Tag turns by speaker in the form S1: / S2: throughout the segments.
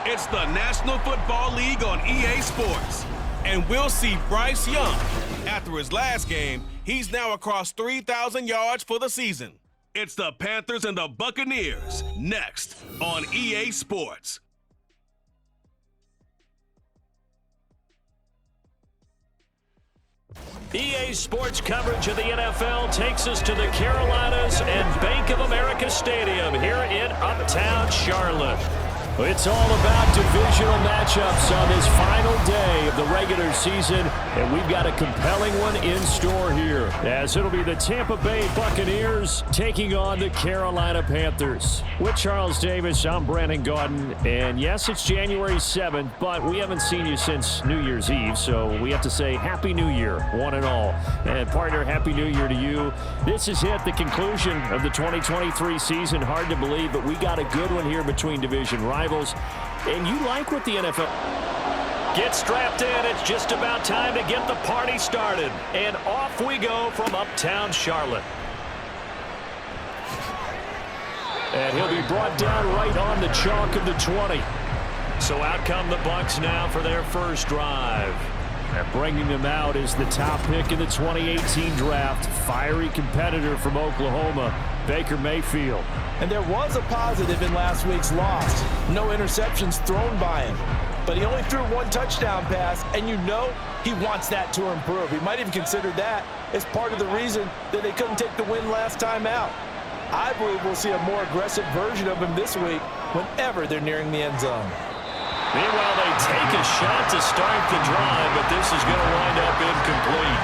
S1: It's the National Football League on EA Sports. And we'll see Bryce Young. After his last game, he's now across 3,000 yards for the season. It's the Panthers and the Buccaneers next on EA Sports.
S2: EA Sports coverage of the NFL takes us to the Carolinas and Bank of America Stadium here in Uptown Charlotte. It's all about divisional matchups on this final day of the regular season, and we've got a compelling one in store here, as it'll be the Tampa Bay Buccaneers taking on the Carolina Panthers. With Charles Davis, I'm Brandon Gaudin, and yes, it's January 7th, but we haven't seen you since New Year's Eve, so we have to say Happy New Year, one and all. And partner, Happy New Year to you. This is hit the conclusion of the 2023 season. Hard to believe, but we got a good one here between division rivals. And you like what the NFL... Get strapped in. It's just about time to get the party started. And off we go from Uptown Charlotte. And he'll be brought down right on the chalk of the 20. So out come the Bucs now for their first drive. And bringing them out is the top pick in the 2018 draft, fiery competitor from Oklahoma, Baker Mayfield.
S3: And there was a positive in last week's loss. No interceptions thrown by him. But he only threw one touchdown pass, and you know he wants that to improve. He might even consider that as part of the reason that they couldn't take the win last time out. I believe we'll see a more aggressive version of him this week whenever they're nearing the end zone.
S2: Meanwhile, they take a shot to start the drive, but this is going to wind up incomplete.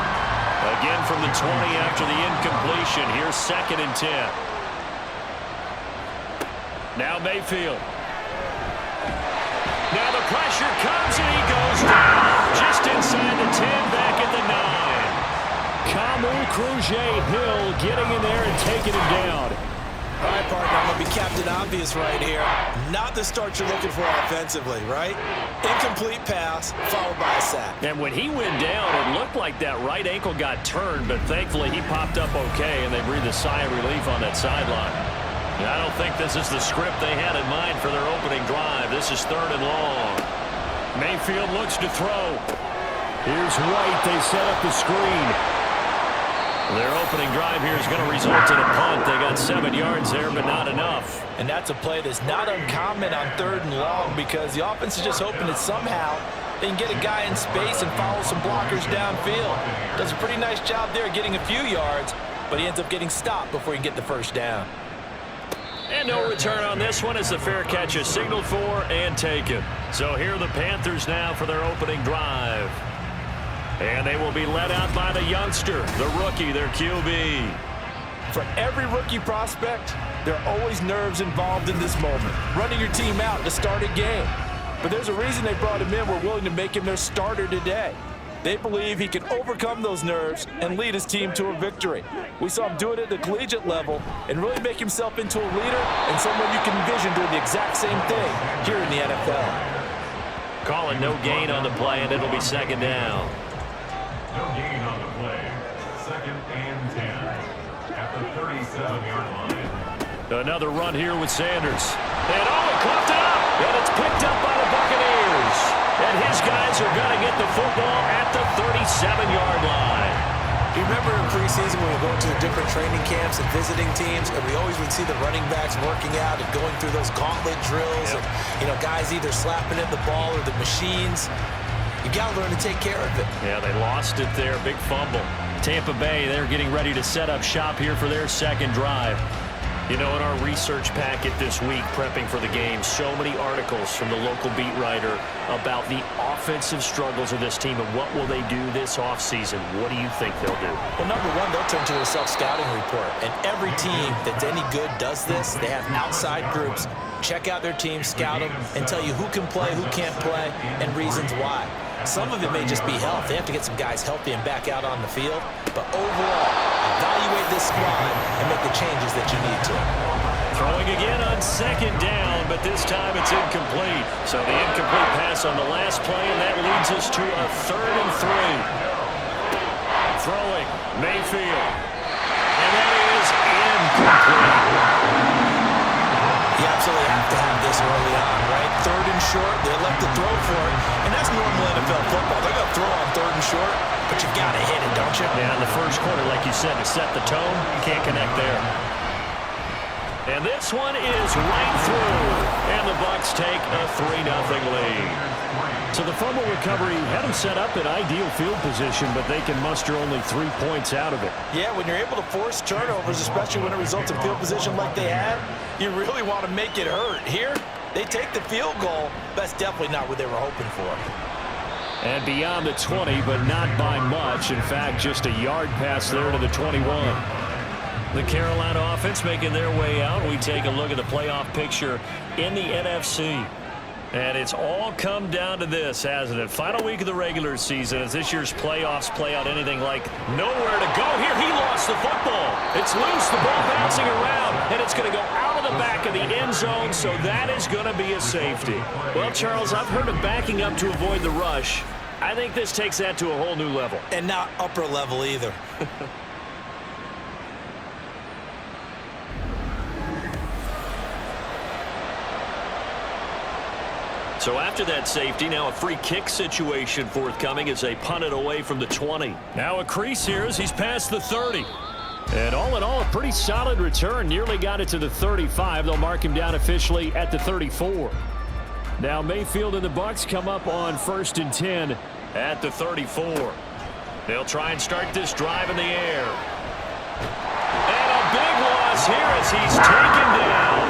S2: Again from the 20 after the incompletion. Here's 2nd and 10. Now Mayfield. Now the pressure comes and he goes down. Just inside the 10, back at the 9. Kamu Kruse-Hill getting in there and taking him down.
S3: All right, partner, I'm going to be Captain Obvious right here. Not the start you're looking for offensively, right? Incomplete pass, followed by a sack.
S2: And when he went down, it looked like that right ankle got turned, but thankfully he popped up okay, and they breathed a sigh of relief on that sideline. I don't think this is the script they had in mind for their opening drive. This is 3rd and long. Mayfield looks to throw. Here's White. They set up the screen. Their opening drive here is going to result in a punt. They got 7 yards there, but not enough.
S3: And that's a play that's not uncommon on 3rd and long because the offense is just hoping that somehow they can get a guy in space and follow some blockers downfield. Does a pretty nice job there getting a few yards, but he ends up getting stopped before he can get the first down.
S2: And no return on this one as the fair catch is signaled for and taken. So here are the Panthers now for their opening drive. And they will be led out by the youngster, the rookie, their QB.
S3: For every rookie prospect, there are always nerves involved in this moment. Running your team out to start a game. But there's a reason they brought him in. We're willing to make him their starter today. They believe he can overcome those nerves and lead his team to a victory. We saw him do it at the collegiate level and really make himself into a leader and someone you can envision doing the exact same thing here in the NFL.
S2: Calling no gain on the play, and it'll be 2nd down.
S4: No gain on the play. 2nd and 10 at the 37-yard line.
S2: Another run here with Sanders. And he caught it up, and it's picked up by the Buccaneers. And his guys are going to get the football at the 37-yard line.
S3: You remember in preseason when we were going to the different training camps and visiting teams, and we always would see the running backs working out and going through those gauntlet drills, and guys either slapping at the ball or the machines. You got to learn to take care of it.
S2: Yeah, they lost it there. Big fumble. Tampa Bay, they're getting ready to set up shop here for their 2nd drive. You know, in our research packet this week, prepping for the game, so many articles from the local beat writer about the offensive struggles of this team and what will they do this offseason. What do you think they'll do?
S3: Well, number one, they'll turn to their self-scouting report. And every team that's any good does this. They have outside groups. Check out their team, scout them, and tell you who can play, who can't play, and reasons why. Some of it may just be health. They have to get some guys healthy and back out on the field. But overall, evaluate this squad and make the changes that you need to.
S2: Throwing again on 2nd down, but this time it's incomplete. So the incomplete pass on the last play, and that leads us to a 3rd and 3. Throwing, Mayfield. And that is incomplete.
S3: You absolutely have to have this early on, right? 3rd and short, they elect to throw for it, and that's normal NFL football. They're going to throw on 3rd and short, but you got to hit it, don't you?
S2: Yeah, in the first quarter, like you said, to set the tone, you can't connect there. And this one is right through, and the Bucs take a 3-0 lead. So the fumble recovery had them set up in ideal field position, but they can muster only 3 points out of it.
S3: Yeah, when you're able to force turnovers, especially when it results in field position like they had, you really want to make it hurt. Here, they take the field goal. That's definitely not what they were hoping for.
S2: And beyond the 20, but not by much. In fact, just a yard pass there to the 21. The Carolina offense making their way out. We take a look at the playoff picture in the NFC. And it's all come down to this, hasn't it? Final week of the regular season as this year's playoffs play out anything like nowhere to go. Here, he lost the football. It's loose, the ball bouncing around, and it's going to go out of the back of the end zone, so that is going to be a safety. Well, Charles, I've heard of backing up to avoid the rush. I think this takes that to a whole new level.
S3: And not upper level either.
S2: So after that safety, now a free kick situation forthcoming as they punt it away from the 20. Now a crease here as he's past the 30. And all in all, a pretty solid return. Nearly got it to the 35. They'll mark him down officially at the 34. Now Mayfield and the Bucs come up on 1st and 10 at the 34. They'll try and start this drive in the air. And a big loss here as he's taken down.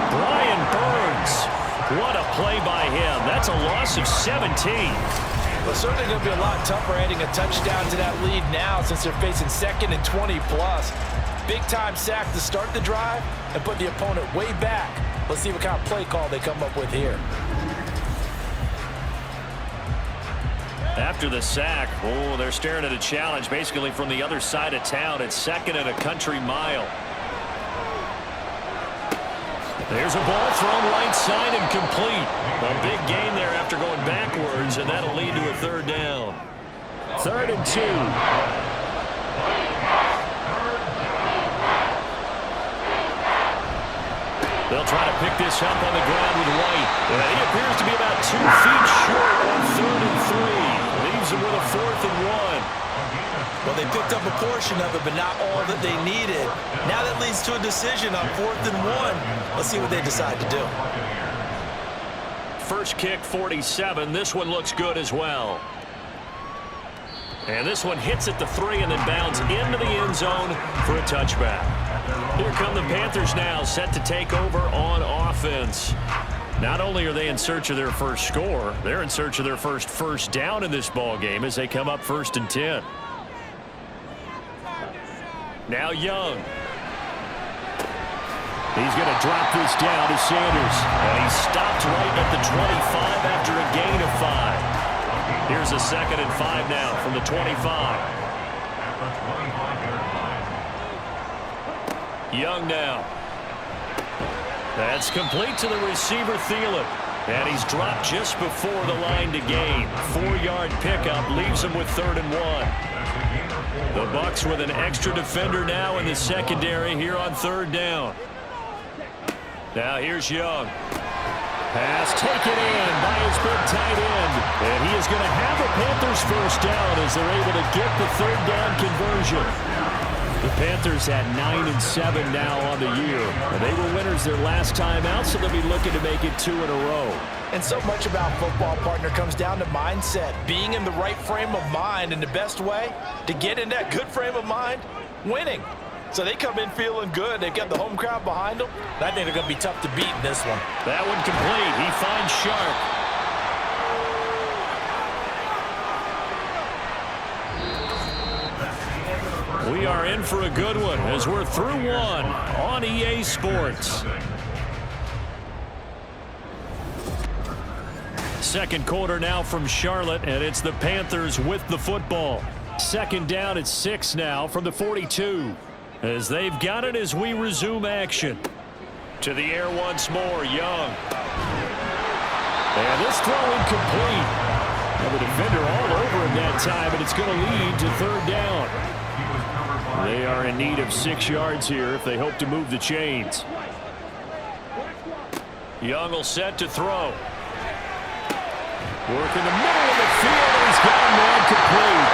S2: Brian Burns. What a play by him. That's a loss of 17.
S3: Well, certainly going to be a lot tougher adding a touchdown to that lead now since they're facing 2nd and 20+. Big-time sack to start the drive and put the opponent way back. Let's see what kind of play call they come up with here.
S2: After the sack, oh, they're staring at a challenge basically from the other side of town. It's 2nd and a country mile. There's a ball thrown right side and complete. A big gain there after going backwards, and that'll lead to a 3rd down. 3rd and 2. They'll try to pick this up on the ground with White. And he appears to be about 2 feet short on 3rd and 3. Leaves him with a 4th and 1.
S3: Well, they picked up a portion of it, but not all that they needed. Now that leads to a decision on 4th and 1. Let's see what they decide to do.
S2: First kick, 47. This one looks good as well. And this one hits at the 3 and then bounds into the end zone for a touchback. Here come the Panthers now, set to take over on offense. Not only are they in search of their first score, they're in search of their first down in this ball game as they come up 1st and 10. Now Young. He's going to drop this down to Sanders. And he's stopped right at the 25 after a gain of 5. Here's a 2nd and 5 now from the 25. Young now. That's complete to the receiver, Thielen. And he's dropped just before the line to gain. 4-yard pickup leaves him with 3rd and 1. The Bucs with an extra defender now in the secondary here on 3rd down. Now here's Young. Pass taken in by his big tight end. And he is going to have a Panthers first down as they're able to get the 3rd down conversion. The Panthers at 9-7 now on the year. And they were winners their last time out, so they'll be looking to make it 2 in a row.
S3: And so much about football, partner, comes down to mindset. Being in the right frame of mind, and the best way to get in that good frame of mind, winning. So they come in feeling good. They've got the home crowd behind them. I think they're going to be tough to beat in this one.
S2: That one complete. He finds Sharp. We are in for a good one as we're through one on EA Sports. Second quarter now from Charlotte, and it's the Panthers with the football. 2nd down at 6 now from the 42. As they've got it as we resume action. To the air once more, Young. And this throw incomplete. And the defender all over him that time, and it's going to lead to 3rd down. They are in need of 6 yards here if they hope to move the chains. Young will set to throw. Work in the middle of the field, and he's got a man complete.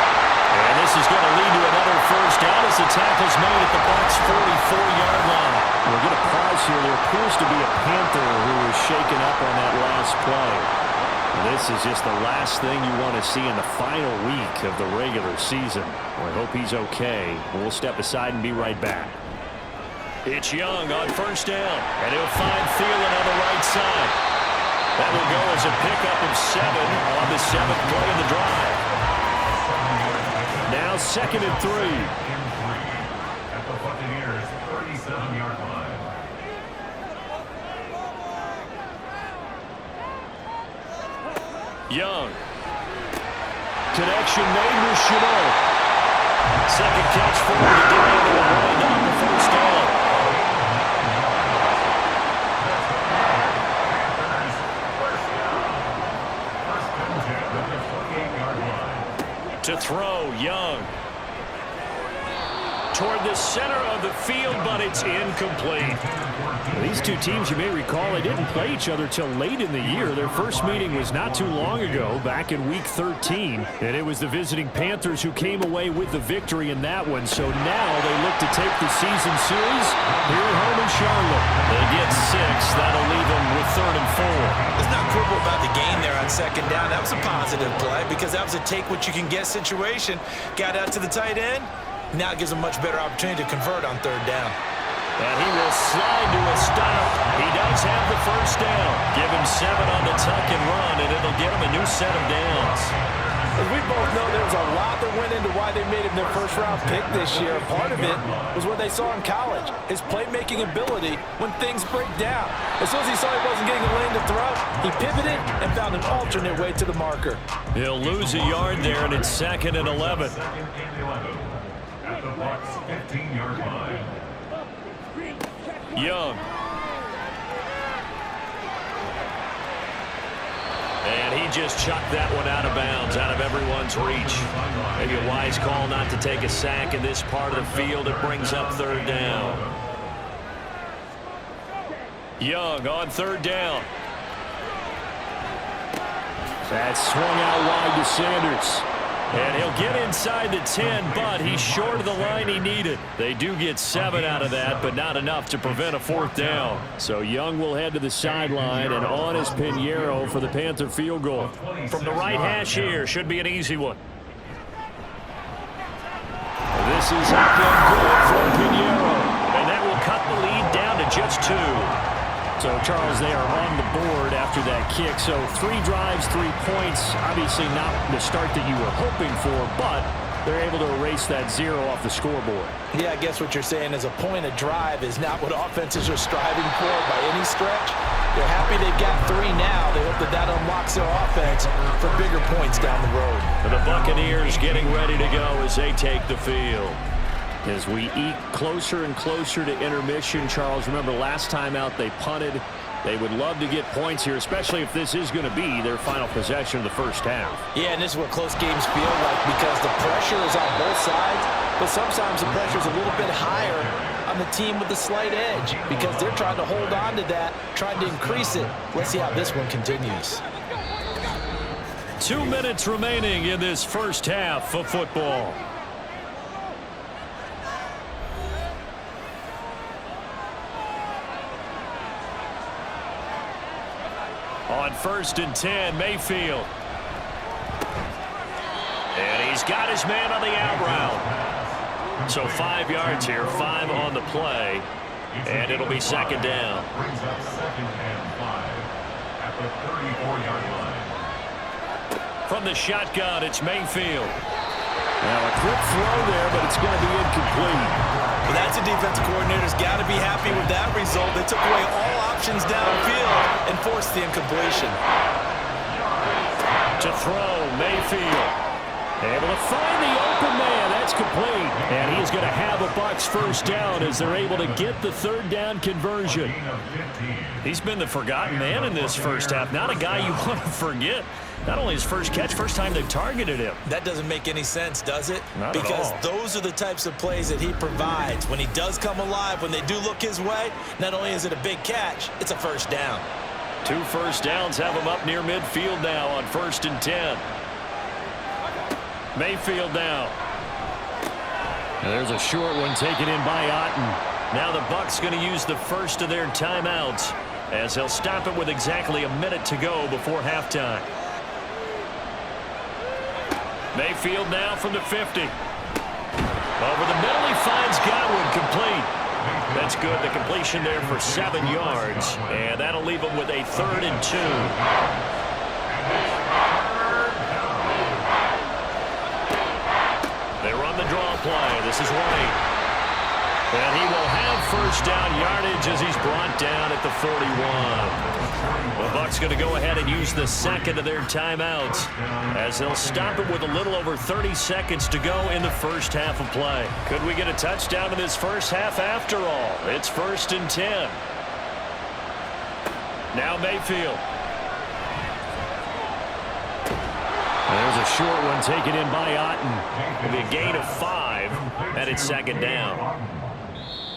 S2: And this is going to lead to another first down as the tackle's made at the Bucs' 44-yard line. We'll get a pause here. There appears to be a Panther who was shaken up on that last play. This is just the last thing you want to see in the final week of the regular season. We hope he's okay. We'll step aside and be right back. It's Young on first down, and he'll find Thielen on the right side. That will go as a pickup of 7 on the 7th play of the drive. Now 2nd and 3.
S4: At the Buccaneers' 37-yard line.
S2: Young. Connection made with Chenot. Second catch for the day. Will wind up the first down. To throw, Young. Toward the center of the field, but it's incomplete. These two teams, you may recall, they didn't play each other till late in the year. Their first meeting was not too long ago, back in Week 13. And it was the visiting Panthers who came away with the victory in that one. So now they look to take the season series here at home in Charlotte. They get 6. That'll leave them with 3rd and 4.
S3: Let's not quibble about the gain there on 2nd down. That was a positive play because that was a take-what-you-can-get situation. Got out to the tight end. Now it gives them a much better opportunity to convert on 3rd down.
S2: And he will slide to a stop. He does have the first down. Give him 7 on the tuck and run, and it'll get him a new set of downs.
S3: As we both know, there was a lot that went into why they made him their first-round pick this year. Part of it was what they saw in college, his playmaking ability when things break down. As soon as he saw he wasn't getting a lane to throw, he pivoted and found an alternate way to the marker.
S2: He'll lose a yard there, and it's 2nd and 11.
S4: At the Bucs' 15-yard line.
S2: Young. And he just chucked that one out of bounds, out of everyone's reach. Maybe a wise call not to take a sack in this part of the field. It brings up 3rd down. Young on 3rd down. That swung out wide to Sanders. And he'll get inside the 10, but he's short of the line he needed. They do get 7 out of that, but not enough to prevent a 4th down. So Young will head to the sideline, and on is Pinheiro for the Panther field goal. From the right hash here, should be an easy one. This is up and good for Pinheiro, and that will cut the lead down to just 2. So, Charles, they are on the board after that kick. So 3 drives, 3 points. Obviously not the start that you were hoping for, but they're able to erase that 0 off the scoreboard.
S3: Yeah, I guess what you're saying is a point of drive is not what offenses are striving for by any stretch. They're happy they've got 3 now. They hope that that unlocks their offense for bigger points down the road.
S2: And the Buccaneers getting ready to go as they take the field. As we eat closer and closer to intermission, Charles, remember last time out they punted. They would love to get points here, especially if this is going to be their final possession of the first half.
S3: Yeah, and this is what close games feel like because the pressure is on both sides, but sometimes the pressure is a little bit higher on the team with the slight edge because they're trying to hold on to that, trying to increase it. Let's see how this one continues.
S2: 2 minutes remaining in this first half of football. On 1st and 10, Mayfield. And he's got his man on the out route. So 5 yards here, 5 on the play. And it'll be 2nd down.
S4: Brings up 2nd and 5 at the 34-yard line.
S2: From the shotgun, it's Mayfield. Now a quick throw there, but it's going to be incomplete.
S3: Well, that's a defensive coordinator's got to be happy with that result. They took away all options downfield and forced the incompletion.
S2: To throw, Mayfield. Able to find the open man. That's complete. And he's going to have a Bucs first down as they're able to get the 3rd down conversion. He's been the forgotten man in this first half. Not a guy you want to forget. Not only his first catch, first time they've targeted him.
S3: That doesn't make any sense, does it?
S2: Not
S3: because
S2: at all.
S3: Those are the types of plays that he provides. When he does come alive, when they do look his way, not only is it a big catch, it's a first down.
S2: 2 first downs have him up near midfield now on 1st and 10. Mayfield now. And there's a short one taken in by Otten. Now the Bucs going to use the first of their timeouts as they'll stop it with exactly a minute to go before halftime. Mayfield now from the 50. Over the middle, he finds Godwin complete. That's good. The completion there for 7 yards. And that'll leave him with a 3rd and 2. They run the draw play. This is White. And he will have first down yardage as he's brought down at the 41. The Bucs going to go ahead and use the second of their timeouts as they'll stop it with a little over 30 seconds to go in the first half of play. Could we get a touchdown in this first half after all? It's 1st and 10. Now Mayfield. There's a short one taken in by Otten. It'll be a gain of 5, and it's 2nd down.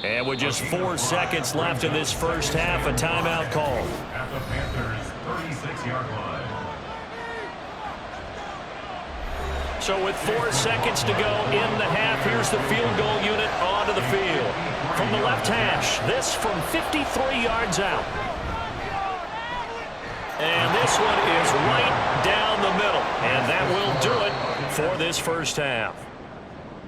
S2: And with just 4 seconds left in this first half, a timeout call.
S4: At the Panthers' 36-yard line.
S2: So with 4 seconds to go in the half, here's the field goal unit onto the field. From the left hash, this from 53 yards out. And this one is right down the middle. And that will do it for this first half.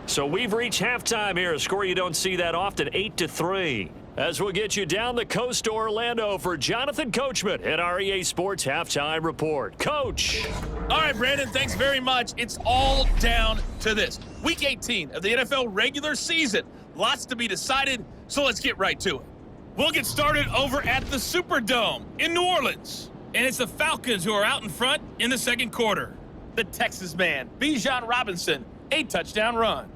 S2: So we've reached halftime here, a score you don't see that often, 8-3. As we'll get you down the coast to Orlando for Jonathan Coachman at our EA Sports Halftime Report. Coach.
S5: All right, Brandon, thanks very much. It's all down to this. Week 18 of the NFL regular season. Lots to be decided, so let's get right to it. We'll get started over at the Superdome in New Orleans. And it's the Falcons who are out in front in the second quarter. The Texas man, Bijan Robinson, a touchdown run.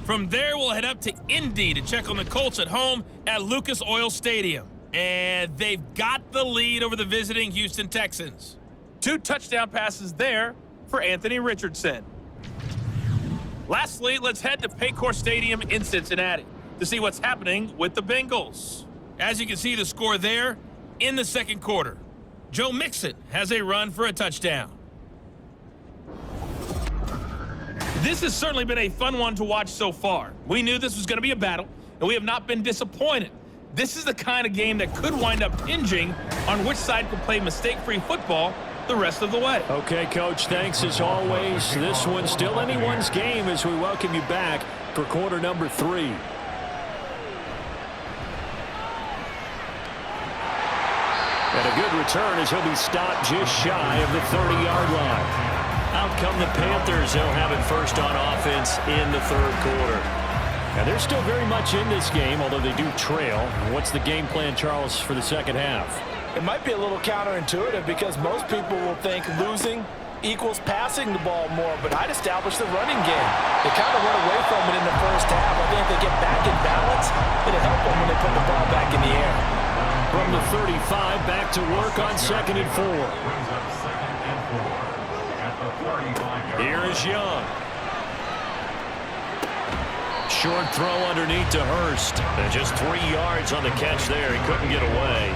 S5: From there, we'll head up to Indy to check on the Colts at home at Lucas Oil Stadium. And they've got the lead over the visiting Houston Texans. 2 touchdown passes there for Anthony Richardson. Lastly, let's head to Paycor Stadium in Cincinnati to see what's happening with the Bengals. As you can see the score there in the second quarter. Joe Mixon has a run for a touchdown. This has certainly been a fun one to watch so far. We knew this was going to be a battle, and we have not been disappointed. This is the kind of game that could wind up hinging on which side can play mistake-free football the rest of the way.
S2: Okay, Coach, thanks as always. This one's still anyone's game as we welcome you back for quarter number 3. And a good return as he'll be stopped just shy of the 30-yard line. Out come the Panthers. They'll have it first on offense in the third quarter. And they're still very much in this game, although they do trail. What's the game plan, Charles, for the second half?
S3: It might be a little counterintuitive because most people will think losing equals passing the ball more, but I'd establish the running game. They kind of went away from it in the first half. I think if they get back in balance, it'll help them when they put the ball back in the air.
S2: From the 35, back to work on 2nd and 4. Here is Young. Short throw underneath to Hurst. And just 3 yards on the catch there. He couldn't get away.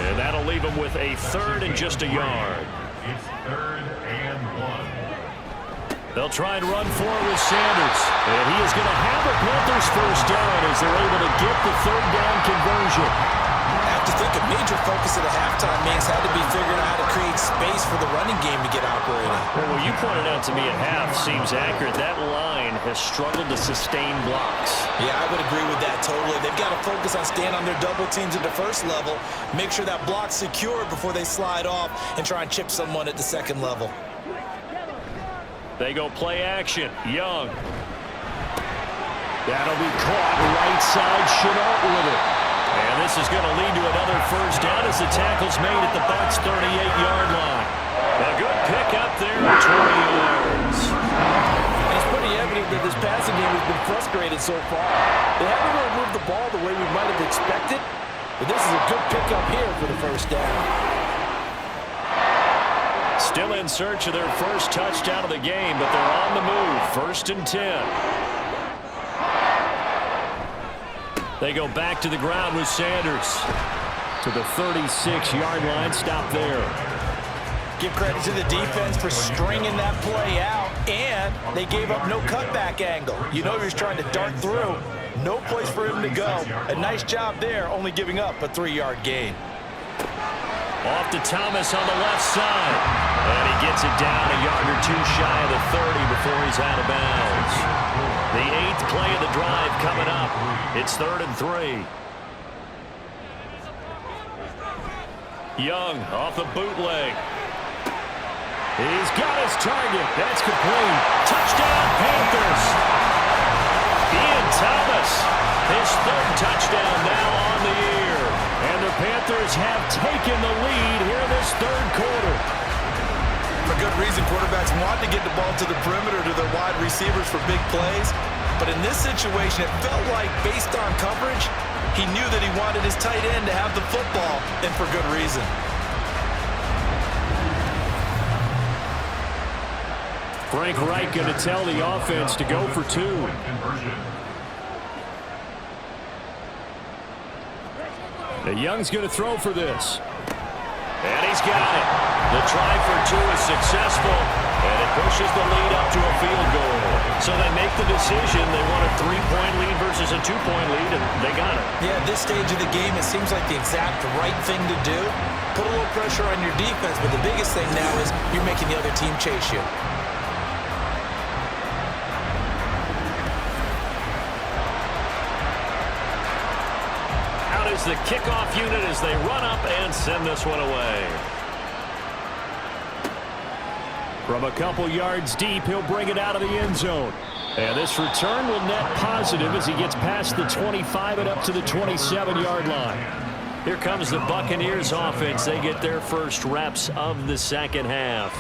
S2: And that'll leave him with a 3rd and just a yard.
S4: It's 3rd and 1.
S2: They'll try and run forward with Sanders. And he is going to have a Panthers first down as they're able to get the 3rd down conversion.
S6: I have to think a major focus of the halftime means had to be figuring out how to create space for the running game to get operating.
S2: Well, what you pointed out to me at half seems accurate. That line has struggled to sustain blocks.
S6: Yeah, I would agree with that totally. They've got to focus on staying on their double teams at the first level, make sure that block's secure before they slide off and try and chip someone at the second level.
S2: They go play action. Young. That'll be caught right side. Chenault with it. And this is going to lead to another first down as the tackle's made at the Bucs' 38-yard line. A good pick up there at 20 yards.
S3: And it's pretty evident that this passing game has been frustrated so far. They haven't really moved the ball the way we might have expected, but this is a good pickup here for the first down.
S2: Still in search of their first touchdown of the game, but they're on the move. 1st and 10. They go back to the ground with Sanders. to the 36-yard line. Stop there.
S6: Give credit to the defense for stringing that play out, and they gave up no cutback angle. You know he was trying to dart through. No place for him to go. A nice job there, only giving up a 3-yard gain.
S2: Off to Thomas on the left side. And he gets it down a yard or two shy of the 30 before he's out of bounds. The 8th play of the drive coming up. It's 3rd and 3. Young off the bootleg. He's got his target. That's complete. Touchdown, Panthers. Ian Thomas, his 3rd touchdown now on the year. And the Panthers have taken the lead here in this 3rd quarter.
S6: For good reason, quarterbacks want to get the ball to the perimeter to their wide receivers for big plays. But in this situation, it felt like, based on coverage, he knew that he wanted his tight end to have the football, and for good reason.
S2: Frank Reich going to tell the offense to go for 2. The Young's going to throw for this. And he's got it. The try for 2 is successful, and it pushes the lead up to a field goal. So they make the decision. They want a 3-point lead versus a 2-point lead, and they got it.
S6: Yeah, at this stage of the game, it seems like the exact right thing to do. Put a little pressure on your defense, but the biggest thing now is you're making the other team chase you.
S2: Is the kickoff unit as they run up and send this one away. From a couple yards deep, he'll bring it out of the end zone. And this return will net positive as he gets past the 25 and up to the 27-yard line. Here comes the Buccaneers offense. They get their first reps of the second half.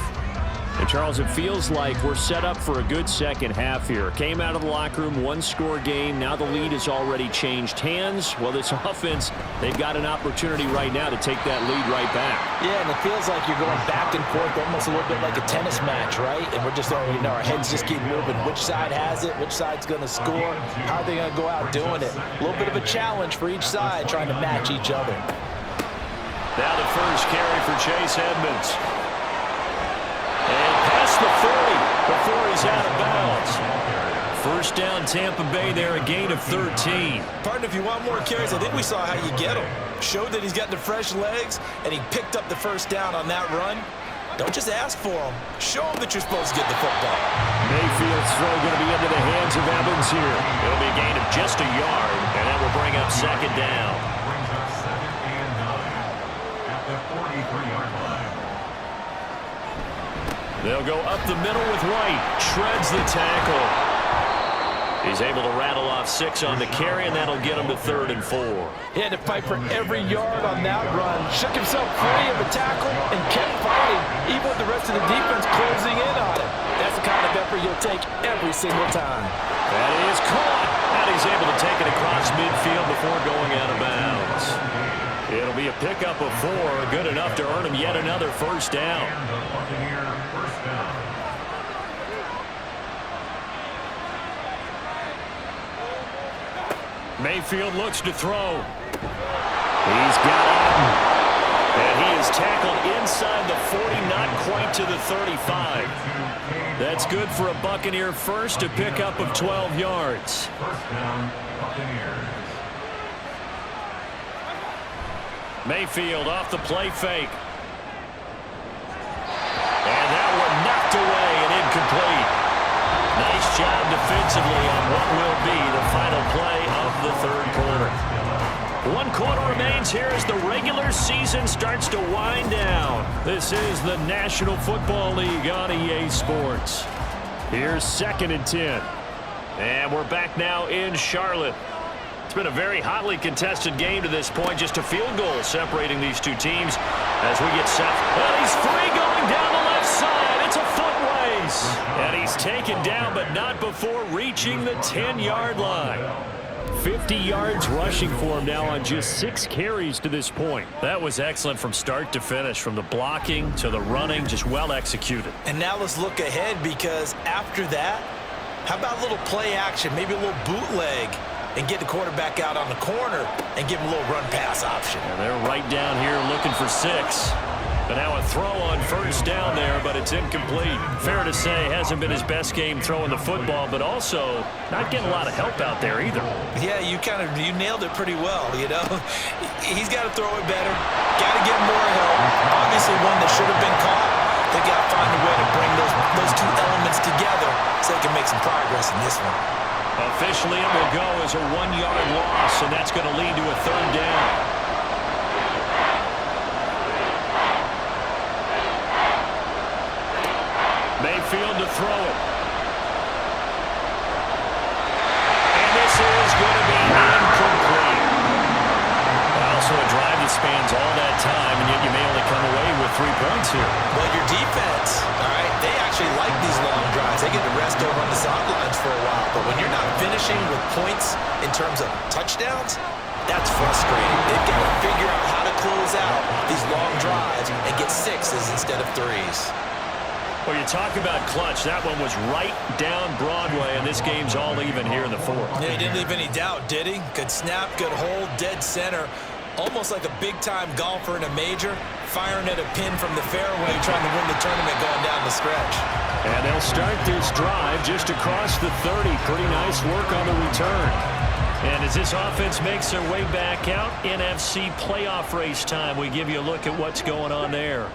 S2: And Charles, it feels like we're set up for a good second half here. Came out of the locker room, 1-score game. Now the lead has already changed hands. Well, this offense, they've got an opportunity right now to take that lead right back.
S6: Yeah, and it feels like you're going back and forth, almost a little bit like a tennis match, right? And we're just, our heads just keep moving. Which side has it? Which side's going to score? How are they going to go out doing it? A little bit of a challenge for each side, trying to match each other.
S2: Now the first carry for Chase Edmonds. And past the 30 before he's out of bounds. First down, Tampa Bay there, a gain of 13.
S6: Partner, if you want more carries, I think we saw how you get him. Showed that he's got the fresh legs, and he picked up the first down on that run. Don't just ask for him. Show him that you're supposed to get the football.
S2: Mayfield's throw going to be into the hands of Evans here. It'll be a gain of just a yard, and that will bring up 2nd down.
S4: Brings up 2nd and 9 at the 43-yard line.
S2: They'll go up the middle with White. Shreds the tackle. He's able to rattle off 6 on the carry, and that'll get him to 3rd and 4.
S6: He had to fight for every yard on that run. Shook himself free of the tackle and kept fighting, even with the rest of the defense closing in on him. That's the kind of effort you'll take every single time.
S2: That is caught. And he's able to take it across midfield before going out of bounds. It'll be a pickup of 4, good enough to earn him yet another first down.
S4: And the Buccaneer first down.
S2: Mayfield looks to throw. He's got it. And he is tackled inside the 40, not quite to the 35. That's good for a Buccaneer first, a pickup of 12 yards.
S4: First down, Buccaneers.
S2: Mayfield off the play fake. And that one knocked away and incomplete. Nice job defensively on what will be the final play of the 3rd quarter. 1 quarter remains here as the regular season starts to wind down. This is the National Football League on EA Sports. Here's 2nd and 10. And we're back now in Charlotte. It's been a very hotly contested game to this point. Just a field goal separating these two teams as we get set. And he's free going down the left side. It's a foot race. And he's taken down, but not before reaching the 10-yard line. 50 yards rushing for him now on just 6 carries to this point. That was excellent from start to finish, from the blocking to the running, just well executed.
S6: And now let's look ahead, because after that, how about a little play action, maybe a little bootleg? and get the quarterback out on the corner and give him a little run pass option.
S2: And they're right down here looking for 6. But now a throw on first down there, but it's incomplete. Fair to say, hasn't been his best game throwing the football, but also not getting a lot of help out there either.
S6: Yeah, you nailed it pretty well, you know. He's got to throw it better, got to get more help. Obviously one that should have been caught. They got to find a way to bring those two elements together so they can make some progress in this one.
S2: Officially, it will go as a 1-yard loss, and that's going to lead to a 3rd down. Mayfield to throw it. And this is going to be incomplete. Also a drive that spans all that time, and yet you may only come away with 3 points here.
S6: Well, your defense, all right, they actually like these long drives. They get to rest over on the sidelines for a while. But when you're not finishing with points in terms of touchdowns, that's frustrating. They've got to figure out how to close out these long drives and get 6s instead of 3s.
S2: Well, you talk about clutch. That one was right down Broadway, and this game's all even here in the 4th.
S6: Yeah, he didn't leave any doubt, did he? Good snap, good hold, dead center. Almost like a big-time golfer in a major, firing at a pin from the fairway, trying to win the tournament going down the stretch.
S2: And they'll start this drive just across the 30. Pretty nice work on the return. And as this offense makes their way back out, NFC playoff race time, we give you a look at what's going on there.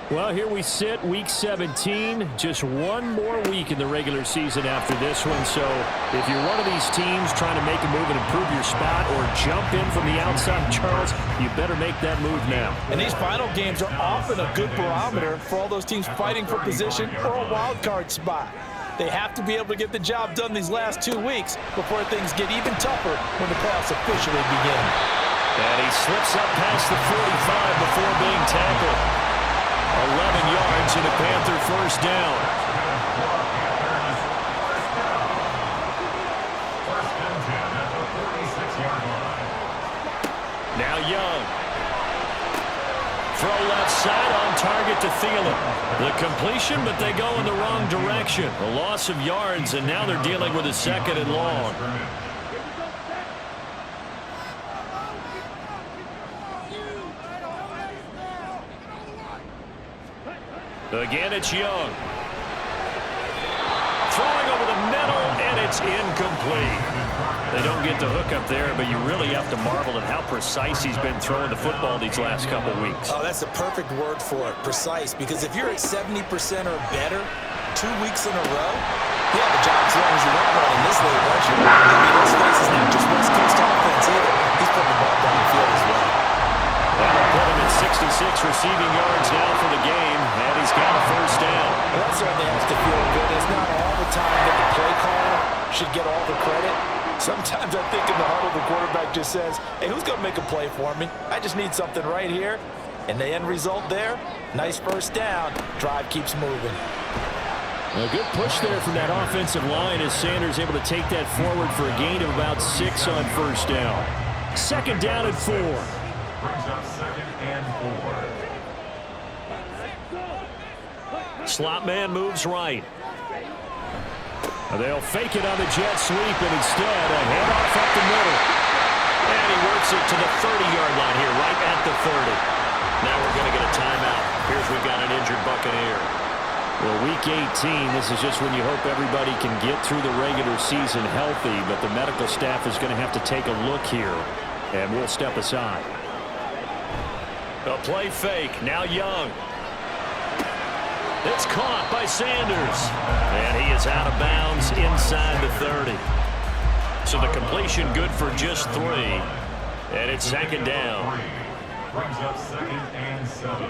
S2: Well, here we sit, Week 17. Just one more week in the regular season after this one. So if you're one of these teams trying to make a move and improve your spot or jump in from the outside, Charles, you better make that move now.
S3: And these final games are often a good barometer for all those teams fighting for position or a wild card spot. They have to be able to get the job done these last 2 weeks before things get even tougher when the playoffs officially begin.
S2: And he slips up past the 45 before being tackled. 11 yards and a Panther 1st down. Now Young. Throw left side on target to Thielen. The completion, but they go in the wrong direction. A loss of yards, and now they're dealing with a 2nd and long. Again, it's Young. Throwing over the middle, and it's incomplete. They don't get the hook up there, but you really have to marvel at how precise he's been throwing the football these last couple weeks.
S6: Oh, that's the perfect word for it, precise. Because if you're at 70% or better 2 weeks in a row, you have a job as long as you want one in this league, don't you? I mean, let's face it, not just West Coast offense either. He's putting the ball down the field as well.
S2: That'll put him at 66 receiving yards now for the game, and he's got a 1st down.
S3: Well, that certainly has to feel good. It's not all the time that the play caller should get all the credit. Sometimes I think in the huddle, the quarterback just says, hey, who's going to make a play for me? I just need something right here. And the end result there, nice 1st down. Drive keeps moving.
S2: A good push there from that offensive line as Sanders able to take that forward for a gain of about 6 on 1st down. 2nd down and 4.
S4: Brings up 2nd and 4.
S2: Slot man moves right. They'll fake it on the jet sweep, and instead a handoff up the middle. And he works it to the 30-yard line here, right at the 30. Now we're going to get a timeout. Here's we've got an injured Buccaneer. Well, Week 18, this is just when you hope everybody can get through the regular season healthy, but the medical staff is going to have to take a look here, and we'll step aside. A play fake. Now Young. It's caught by Sanders. And he is out of bounds inside the 30. So the completion good for just 3. And it's 2nd down.
S4: Brings up 2nd and 7.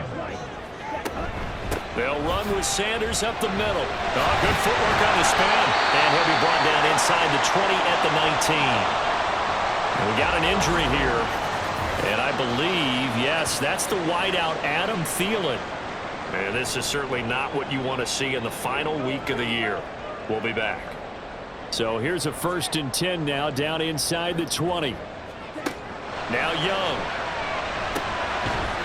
S2: They'll run with Sanders up the middle. Oh, good footwork on the span. And he'll be brought down inside the 20 at the 19. And we got an injury here. And I believe, yes, that's the wideout, Adam Thielen. Man, this is certainly not what you want to see in the final week of the year. We'll be back. So here's a 1st and 10 now, down inside the 20. Now Young.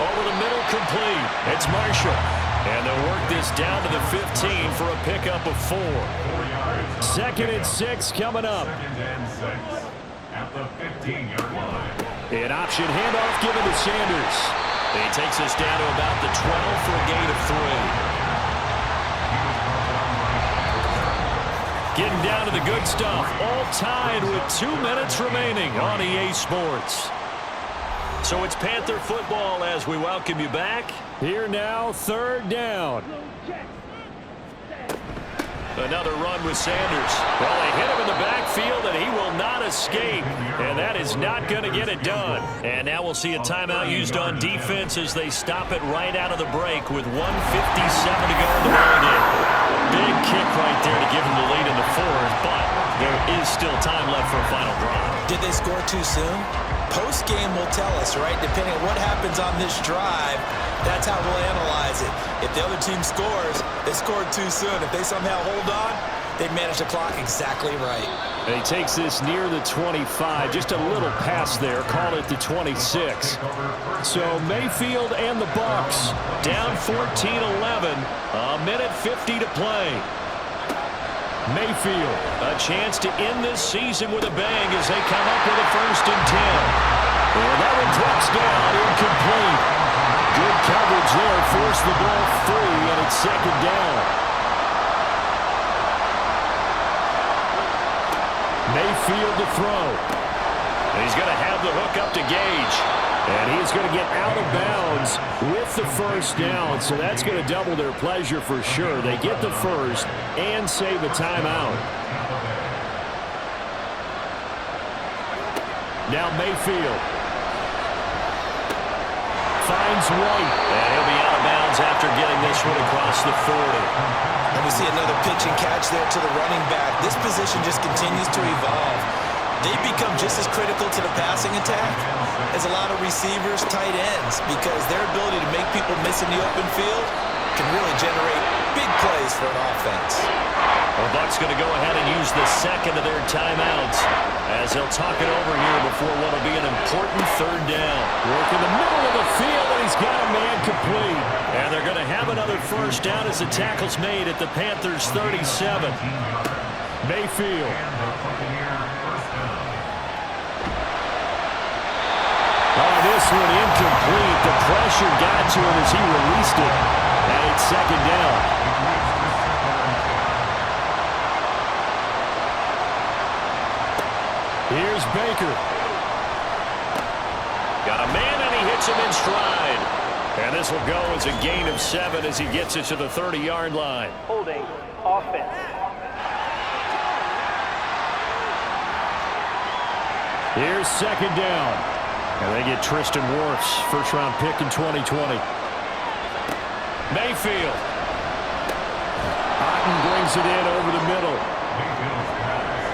S2: Over the middle, complete. It's Marshall. And they'll work this down to the 15 for a pickup of 4. 2nd and 6 coming up.
S4: 2nd and 6. At the 15-yard line.
S2: An option handoff given to Sanders. He takes us down to about the 12 for a gain of 3. Getting down to the good stuff. All tied with 2 minutes remaining on EA Sports. So it's Panther football as we welcome you back. Here now, 3rd down. Another run with Sanders. Well, they hit him in the backfield, and he will not escape. And that is not going to get it done. And now we'll see a timeout used on defense as they stop it right out of the break with 1:57 to go in the ball game. Big kick right there to give him the lead in the 4th, but there is still time left for a final drive.
S6: Did they score too soon? Post-game will tell us, right? Depending on what happens on this drive, that's how we'll analyze it. If the other team scores, they scored too soon. If they somehow hold on, they manage the clock exactly right.
S2: And he takes this near the 25. Just a little pass there. Call it the 26. So Mayfield and the Bucs down 14-11. A minute 50 to play. Mayfield, a chance to end this season with a bang as they come up with a 1st and 10. And that one drops down, incomplete. Good coverage there, forced the ball free, and it's 2nd down. Mayfield to throw. And he's going to have the hook up to Gage. And he's going to get out of bounds with the 1st down, so that's going to double their pleasure for sure. They get the 1st and save a timeout. Now Mayfield finds White, and he'll be out of bounds after getting this one across the 40.
S6: And we see another pitch and catch there to the running back. This position just continues to evolve. They become just as critical to the passing attack as a lot of receivers, tight ends, because their ability to make people miss in the open field can really generate big plays for an offense.
S2: The Bucs going to go ahead and use the 2nd of their timeouts as they'll talk it over here before what will be an important 3rd down. Work in the middle of the field, and he's got a man complete. And they're going to have another 1st down as the tackle's made at the Panthers' 37. Mayfield. Oh, this one incomplete. The pressure got to him as he released it. And it's 2nd down. Here's Baker. Got a man, and he hits him in stride. And this will go as a gain of 7 as he gets it to the 30-yard line.
S7: Holding offense.
S2: Here's 2nd down. And they get Tristan Wirfs, 1st-round pick in 2020. Mayfield. Otten brings it in over the middle.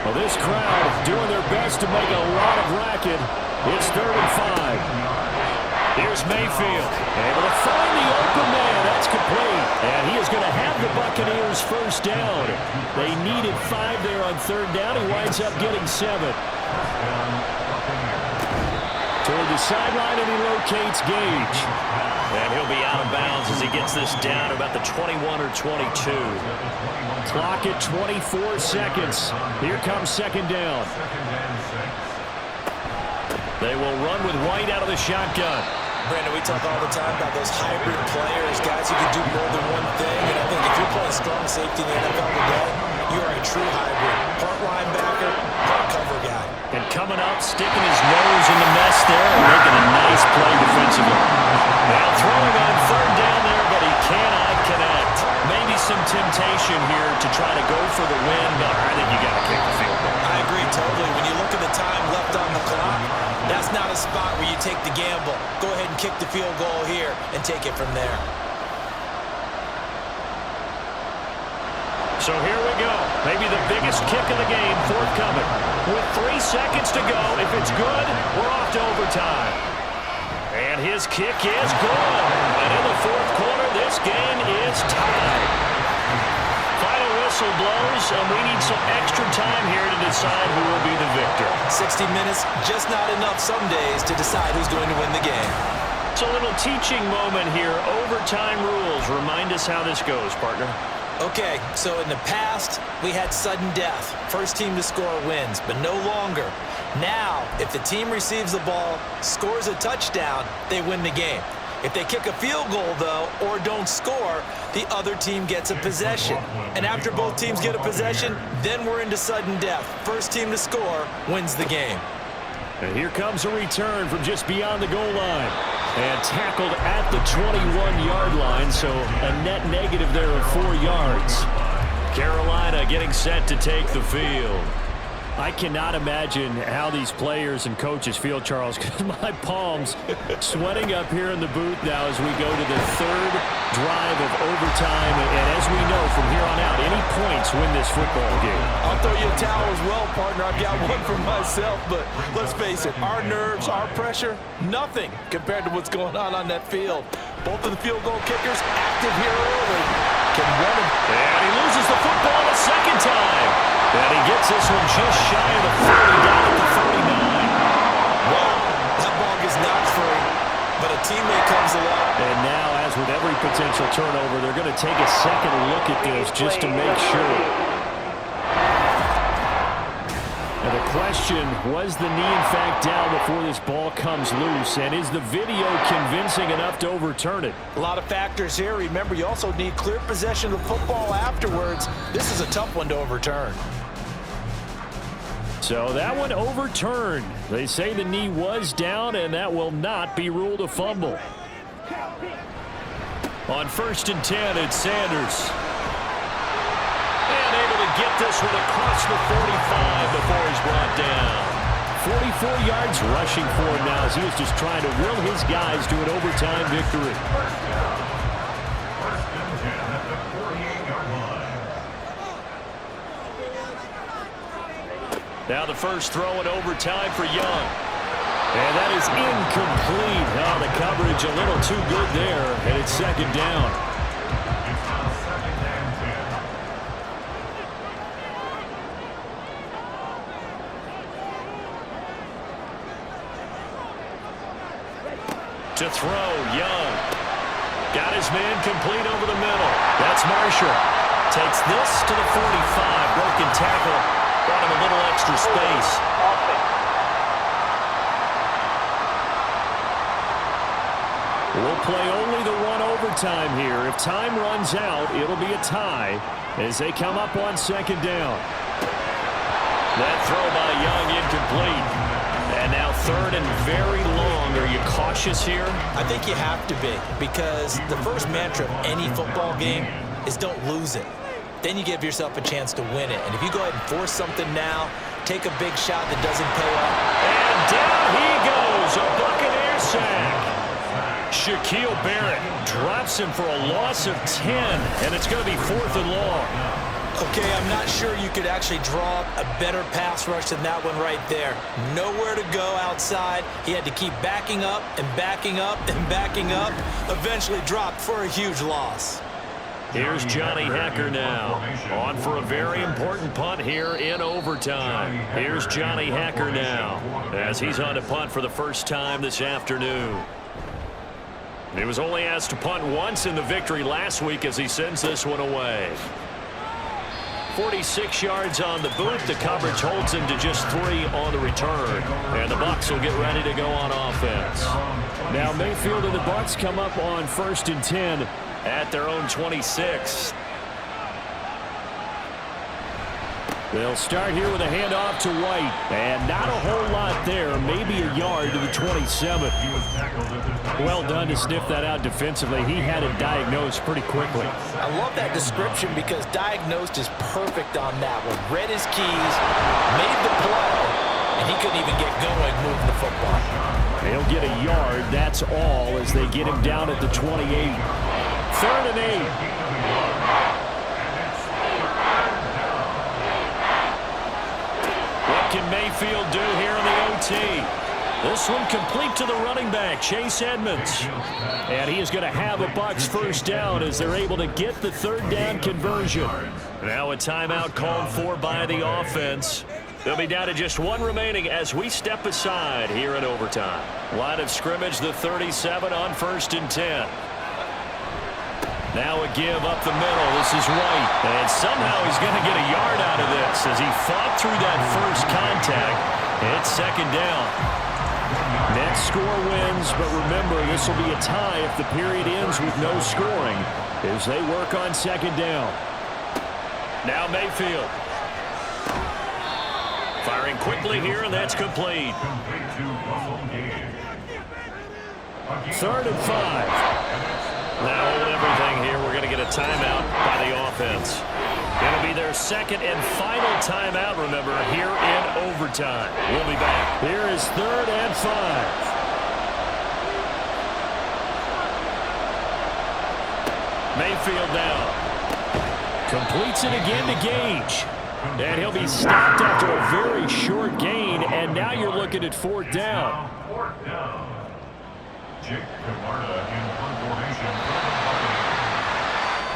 S2: Well, this crowd doing their best to make a lot of racket. It's 3rd and 5. Here's Mayfield. Able to find the open man. That's complete. And he is going to have the Buccaneers 1st down. They needed 5 there on 3rd down. He winds up getting 7. Toward the sideline, and he locates Gage. And he'll be out of bounds as he gets this down to about the 21 or 22. Clock at 24 seconds. Here comes 2nd down. They will run with White out of the shotgun.
S6: Brandon, we talk all the time about those hybrid players, guys who can do more than one thing. And I think if you're playing strong safety in the NFL today, you are a true hybrid. Part linebacker, part cover guy.
S2: And coming up, sticking his nose in the mess there and making a nice play defensively. Now throwing on 3rd down there, but he cannot connect. Maybe some temptation here to try to go for the win, but I think you got to kick the field goal.
S6: I agree totally. When you look at the time left on the clock, that's not a spot where you take the gamble. Go ahead and kick the field goal here and take it from there.
S2: So here we go. Maybe the biggest kick of the game forthcoming. With 3 seconds to go, if it's good, we're off to overtime. And his kick is good. And in the 4th quarter, this game is tied. Final whistle blows, and we need some extra time here to decide who will be the victor.
S6: 60 minutes, just not enough some days to decide who's going to win the game.
S2: It's a little teaching moment here. Overtime rules. Remind us how this goes, partner.
S6: Okay, so in the past, we had sudden death. First team to score wins, but no longer. Now, if the team receives the ball, scores a touchdown, they win the game. If they kick a field goal, though, or don't score, the other team gets a possession. And after both teams get a possession, then we're into sudden death. First team to score wins the game.
S2: And here comes a return from just beyond the goal line. And tackled at the 21-yard line, so a net negative there of 4 yards. Carolina getting set to take the field. I cannot imagine how these players and coaches feel, Charles, because my palms sweating up here in the booth now as we go to the third drive of overtime. And as we know, from here on out, any points win this football game.
S3: I'll throw you a towel as well, partner. I've got one for myself, but let's face it, our nerves, our pressure, nothing compared to what's going on that field. Both of the field goal kickers active here early. Can run him.
S2: And he loses the football a second time. And he gets this one just shy of the 40, down at the 39.
S6: Wow, that ball gets knocked free, but a teammate comes along.
S2: And now, as with every potential turnover, they're going to take a second look at this just to make sure. And the question, was the knee in fact down before this ball comes loose? And is the video convincing enough to overturn it?
S3: A lot of factors here. Remember, you also need clear possession of the football afterwards. This is a tough one to overturn.
S2: So that one overturned. They say the knee was down, and that will not be ruled a fumble. On 1st and 10, it's Sanders. And able to get this one across the 45 before he's brought down. 44 yards rushing for him now as he was just trying to will his guys to an overtime victory. Now the first throw in overtime for Young. And that is incomplete. Oh, the coverage a little too good there, and it's second down. To throw, Young. Got his man complete over the middle. That's Marshall. Takes this to the 45. Broken tackle. Brought him a little extra space. We'll play only the one overtime here. If time runs out, it'll be a tie as they come up on second down. That throw by Young incomplete. And now third and very long. Are you cautious here?
S6: I think you have to be, because the first mantra of any football game is don't lose it. Then you give yourself a chance to win it. And if you go ahead and force something now, take a big shot that doesn't pay off.
S2: And down he goes, a Buccaneer sack. Shaquille Barrett drops him for a loss of 10, and it's going to be 4th and long.
S6: Okay, I'm not sure you could actually draw a better pass rush than that one right there. Nowhere to go outside. He had to keep backing up and backing up and backing up. Eventually dropped for a huge loss.
S2: Here's Johnny Hecker now, on for a very important punt here in overtime. Here's Johnny Hecker now, as he's on to punt for the first time this afternoon. He was only asked to punt once in the victory last week as he sends this one away. 46 yards on the boot. The coverage holds him to just 3 on the return. And the Bucs will get ready to go on offense. Now Mayfield and the Bucs come up on 1st and 10 at their own 26. They'll start here with a handoff to White. And not a whole lot there. Maybe a yard to the 27. Well done to sniff that out defensively. He had it diagnosed pretty quickly.
S3: I love that description because diagnosed is perfect on that one. Read his keys, made the play, and he couldn't even get going moving the football.
S2: They'll get a yard, that's all, as they get him down at the 28. 3rd and 8. What can Mayfield do here in the OT? This one complete to the running back, Chase Edmonds. And he is going to have a Bucs first down as they're able to get the 3rd down conversion. Now a timeout called for by the offense. They'll be down to just 1 remaining as we step aside here in overtime. Line of scrimmage, the 37 on 1st and 10. Now a give up the middle. This is White. And somehow he's going to get a yard out of this as he fought through that first contact. It's second down. Next score wins, but remember, this will be a tie if the period ends with no scoring as they work on second down. Now Mayfield. Firing quickly here, and that's complete. Third and 5. Now hold everything here. We're going to get a timeout by the offense. It'll be their second and final timeout, remember, here in overtime. We'll be back. Here is third and 5. Mayfield now. Completes it again to Gage. And he'll be stopped after a very short gain, and now you're looking at fourth down.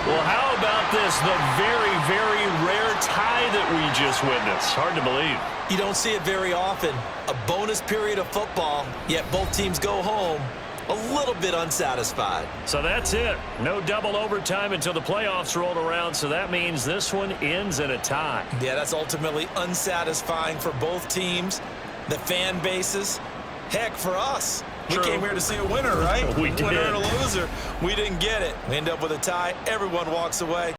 S2: Well, how about this? The very, very rare tie that we just witnessed. Hard to believe.
S6: You don't see it very often. A bonus period of football, yet both teams go home a little bit unsatisfied.
S2: So that's it. No double overtime until the playoffs rolled around, so that means this one ends in a tie.
S6: Yeah, that's ultimately unsatisfying for both teams, the fan bases. Heck, for us. We came here to see a winner, right?
S2: We did.
S6: Winner and a loser. We didn't get it. We end up with a tie. Everyone walks away.